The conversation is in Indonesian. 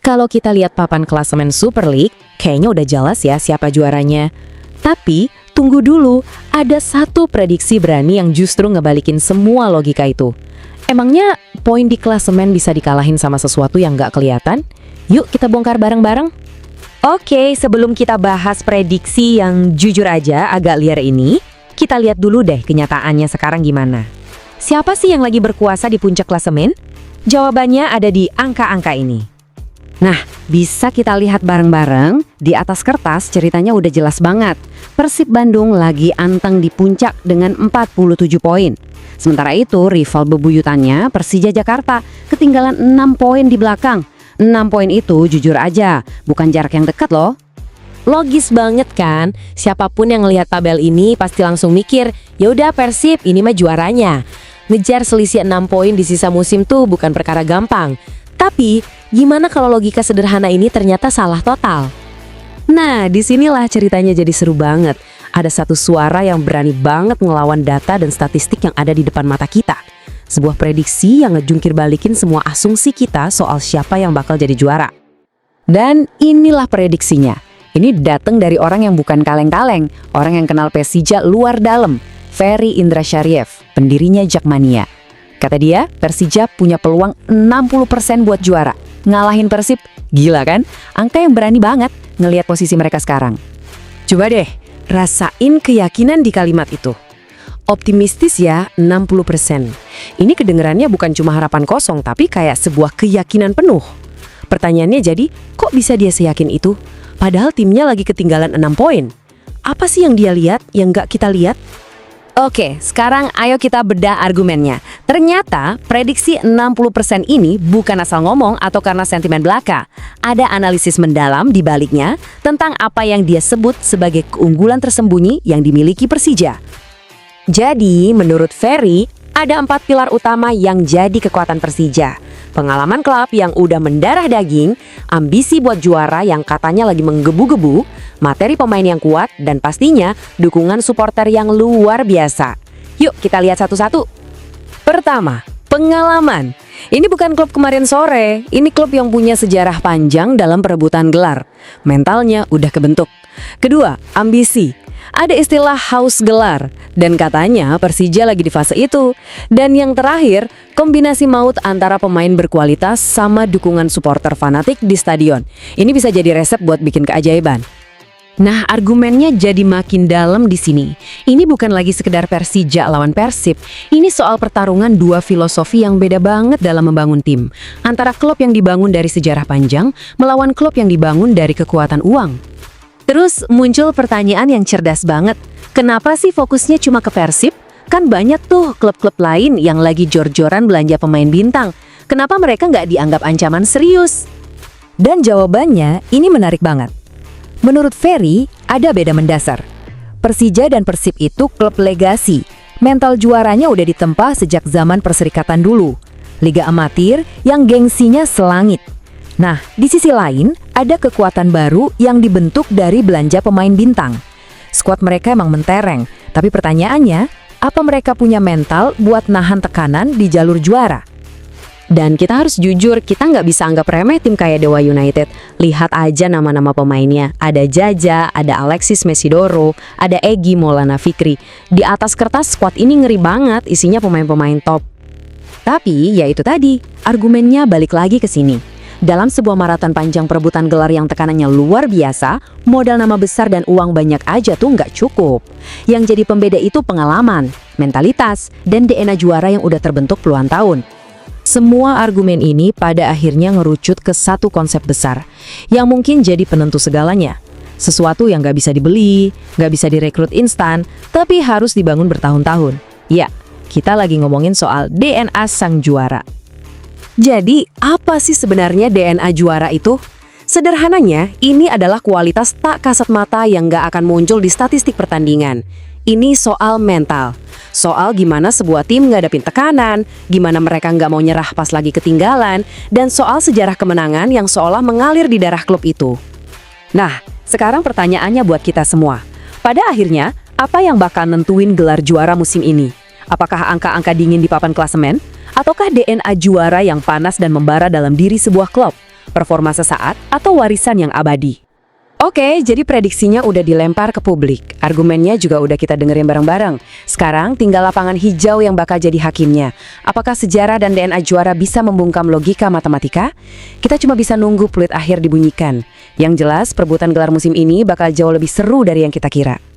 Kalau kita lihat papan klasemen Super League, kayaknya udah jelas ya siapa juaranya. Tapi, tunggu dulu, ada satu prediksi berani yang justru ngebalikin semua logika itu. Emangnya poin di klasemen bisa dikalahin sama sesuatu yang nggak kelihatan? Yuk kita bongkar bareng-bareng. Oke, sebelum kita bahas prediksi yang jujur aja agak liar ini, kita lihat dulu deh kenyataannya sekarang gimana. Siapa sih yang lagi berkuasa di puncak klasemen? Jawabannya ada di angka-angka ini. Nah, bisa kita lihat bareng-bareng, di atas kertas ceritanya udah jelas banget. Persib Bandung lagi anteng di puncak dengan 47 poin. Sementara itu, rival bebuyutannya Persija Jakarta ketinggalan 6 poin di belakang. 6 poin itu jujur aja, bukan jarak yang dekat loh. Logis banget kan? Siapapun yang ngelihat tabel ini pasti langsung mikir, yaudah Persib ini mah juaranya. Ngejar selisih 6 poin di sisa musim tuh bukan perkara gampang. Tapi, gimana kalau logika sederhana ini ternyata salah total? Nah, disinilah ceritanya jadi seru banget. Ada satu suara yang berani banget ngelawan data dan statistik yang ada di depan mata kita. Sebuah prediksi yang ngejungkir balikin semua asumsi kita soal siapa yang bakal jadi juara. Dan inilah prediksinya. Ini datang dari orang yang bukan kaleng-kaleng, orang yang kenal Persija luar dalam, Ferry Indrasyariev, pendirinya Jakmania. Kata dia, Persija punya peluang 60% buat juara. Ngalahin Persib, gila kan? Angka yang berani banget ngelihat posisi mereka sekarang. Coba deh, rasain keyakinan di kalimat itu. Optimistis ya, 60%. Ini kedengerannya bukan cuma harapan kosong, tapi kayak sebuah keyakinan penuh. Pertanyaannya jadi, kok bisa dia seyakin itu? Padahal timnya lagi ketinggalan 6 poin. Apa sih yang dia lihat, yang nggak kita lihat? Oke, sekarang ayo kita bedah argumennya. Ternyata prediksi 60% ini bukan asal ngomong atau karena sentimen belaka. Ada analisis mendalam di baliknya tentang apa yang dia sebut sebagai keunggulan tersembunyi yang dimiliki Persija. Jadi, menurut Ferry, ada 4 pilar utama yang jadi kekuatan Persija. Pengalaman klub yang udah mendarah daging, ambisi buat juara yang katanya lagi menggebu-gebu, materi pemain yang kuat, dan pastinya dukungan supporter yang luar biasa. Yuk kita lihat satu-satu. Pertama, pengalaman. Ini bukan klub kemarin sore, ini klub yang punya sejarah panjang dalam perebutan gelar. Mentalnya udah kebentuk. Kedua, ambisi. Ada istilah haus gelar, dan katanya Persija lagi di fase itu. Dan yang terakhir, kombinasi maut antara pemain berkualitas sama dukungan supporter fanatik di stadion. Ini bisa jadi resep buat bikin keajaiban. Nah, argumennya jadi makin dalam di sini. Ini bukan lagi sekedar Persija lawan Persib. Ini soal pertarungan dua filosofi yang beda banget dalam membangun tim. Antara klub yang dibangun dari sejarah panjang, melawan klub yang dibangun dari kekuatan uang. Terus muncul pertanyaan yang cerdas banget. Kenapa sih fokusnya cuma ke Persib? Kan banyak tuh klub-klub lain yang lagi jor-joran belanja pemain bintang. Kenapa mereka nggak dianggap ancaman serius? Dan jawabannya ini menarik banget. Menurut Ferry, ada beda mendasar. Persija dan Persib itu klub legasi. Mental juaranya udah ditempa sejak zaman Perserikatan dulu. Liga amatir yang gengsinya selangit. Nah, di sisi lain, ada kekuatan baru yang dibentuk dari belanja pemain bintang. Skuad mereka emang mentereng, tapi pertanyaannya, apa mereka punya mental buat nahan tekanan di jalur juara? Dan kita harus jujur, kita nggak bisa anggap remeh tim kayak Dewa United. Lihat aja nama-nama pemainnya. Ada Jaja, ada Alexis Mesidoro, ada Egy Maulana Fikri. Di atas kertas skuad ini ngeri banget, isinya pemain-pemain top. Tapi, ya itu tadi, argumennya balik lagi ke sini. Dalam sebuah maraton panjang perebutan gelar yang tekanannya luar biasa, modal nama besar dan uang banyak aja tuh nggak cukup. Yang jadi pembeda itu pengalaman, mentalitas, dan DNA juara yang udah terbentuk puluhan tahun. Semua argumen ini pada akhirnya ngerucut ke satu konsep besar, yang mungkin jadi penentu segalanya. Sesuatu yang nggak bisa dibeli, nggak bisa direkrut instan, tapi harus dibangun bertahun-tahun. Ya, kita lagi ngomongin soal DNA sang juara. Jadi, apa sih sebenarnya DNA juara itu? Sederhananya, ini adalah kualitas tak kasat mata yang nggak akan muncul di statistik pertandingan. Ini soal mental. Soal gimana sebuah tim ngadepin tekanan, gimana mereka nggak mau nyerah pas lagi ketinggalan, dan soal sejarah kemenangan yang seolah mengalir di darah klub itu. Nah, sekarang pertanyaannya buat kita semua. Pada akhirnya, apa yang bakal nentuin gelar juara musim ini? Apakah angka-angka dingin di papan klasemen? Ataukah DNA juara yang panas dan membara dalam diri sebuah klub? performa sesaat, atau warisan yang abadi? Oke, jadi prediksinya udah dilempar ke publik. Argumennya juga udah kita dengerin bareng-bareng. Sekarang tinggal lapangan hijau yang bakal jadi hakimnya. Apakah sejarah dan DNA juara bisa membungkam logika matematika? Kita cuma bisa nunggu peluit akhir dibunyikan. Yang jelas, perebutan gelar musim ini bakal jauh lebih seru dari yang kita kira.